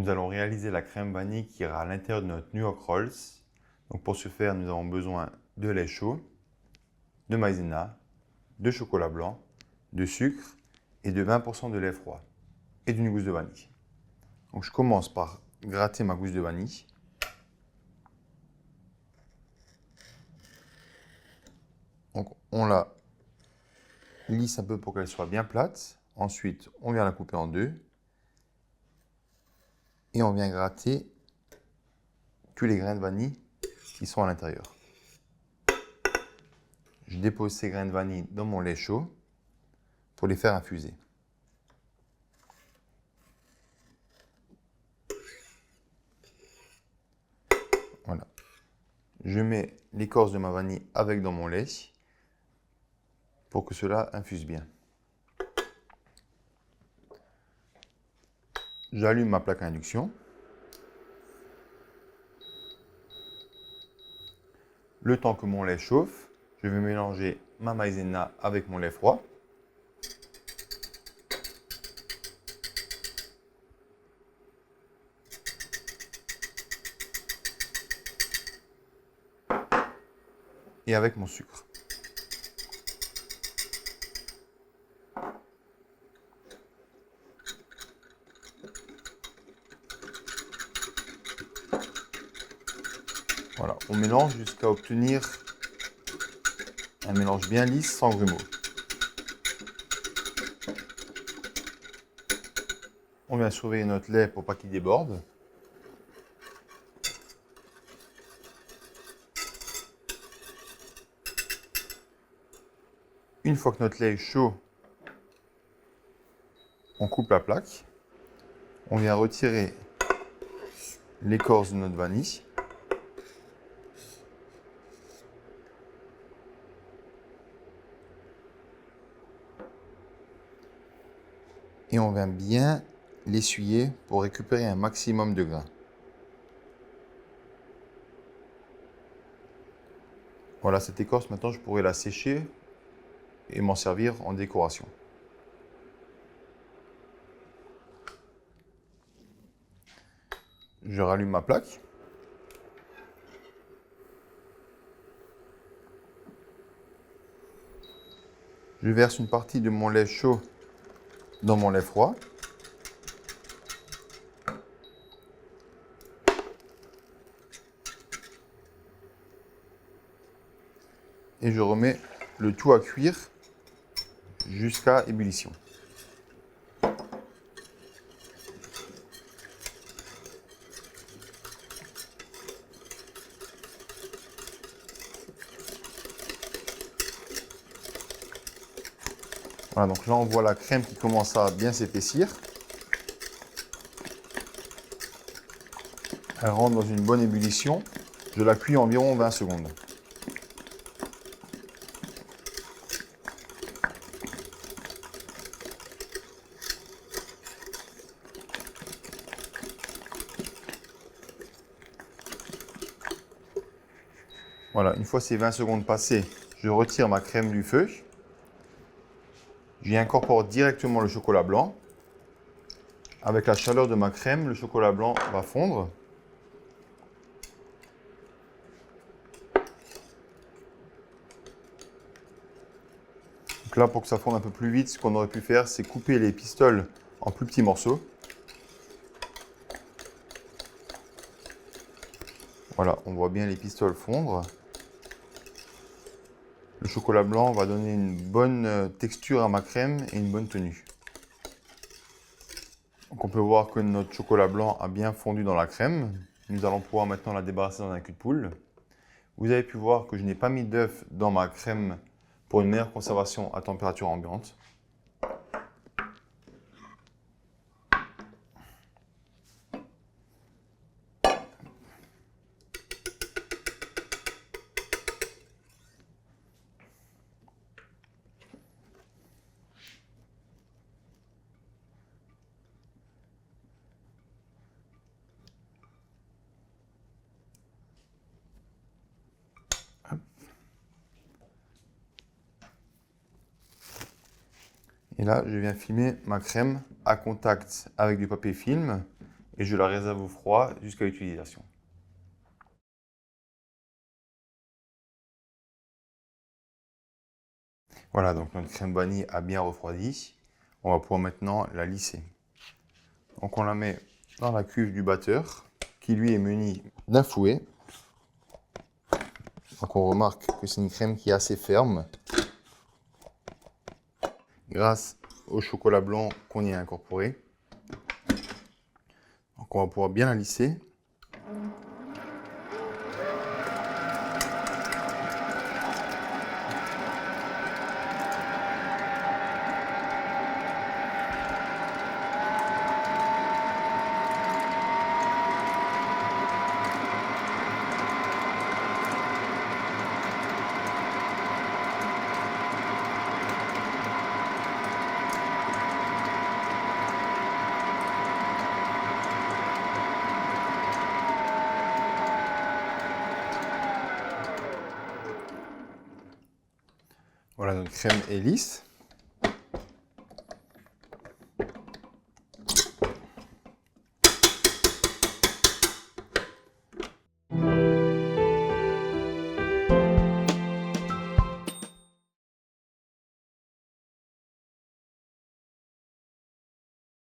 nous allons réaliser la crème vanille qui ira à l'intérieur de notre New York Rolls. Donc pour ce faire, nous avons besoin de lait chaud, de maïzena, de chocolat blanc, de sucre et de 20% de lait froid et d'une gousse de vanille. Donc je commence par gratter ma gousse de vanille. Donc on la lisse un peu pour qu'elle soit bien plate. Ensuite, on vient la couper en deux. Et on vient gratter tous les grains de vanille qui sont à l'intérieur. Je dépose ces grains de vanille dans mon lait chaud pour les faire infuser. Voilà. Je mets l'écorce de ma vanille avec dans mon lait pour que cela infuse bien. J'allume ma plaque à induction. Le temps que mon lait chauffe, je vais mélanger ma maïzena avec mon lait froid. Et avec mon sucre. Voilà, on mélange jusqu'à obtenir un mélange bien lisse sans grumeaux. On vient surveiller notre lait pour pas qu'il déborde. Une fois que notre lait est chaud, on coupe la plaque. On vient retirer l'écorce de notre vanille. Et on vient bien l'essuyer pour récupérer un maximum de grains. Voilà, cette écorce, maintenant je pourrais la sécher et m'en servir en décoration. Je rallume ma plaque. Je verse une partie de mon lait chaud dans mon lait froid. Et je remets le tout à cuire jusqu'à ébullition. Voilà, donc là on voit la crème qui commence à bien s'épaissir. Elle rentre dans une bonne ébullition. Je la cuis environ 20 secondes. Voilà, une fois ces 20 secondes passées, je retire ma crème du feu. J'y incorpore directement le chocolat blanc. Avec la chaleur de ma crème, le chocolat blanc va fondre. Donc là, pour que ça fonde un peu plus vite, ce qu'on aurait pu faire, c'est couper les pistoles en plus petits morceaux. Voilà, on voit bien les pistoles fondre. Le chocolat blanc va donner une bonne texture à ma crème et une bonne tenue. Donc on peut voir que notre chocolat blanc a bien fondu dans la crème. Nous allons pouvoir maintenant la débarrasser dans un cul de poule. Vous avez pu voir que je n'ai pas mis d'œuf dans ma crème pour une meilleure conservation à température ambiante. Et là, je viens filmer ma crème à contact avec du papier film et je la réserve au froid jusqu'à l'utilisation. Voilà, donc notre crème vanille a bien refroidi. On va pouvoir maintenant la lisser. Donc on la met dans la cuve du batteur qui lui est muni d'un fouet. Donc on remarque que c'est une crème qui est assez ferme grâce au chocolat blanc qu'on y a incorporé. Donc on va pouvoir bien la lisser. Voilà, notre crème est lisse.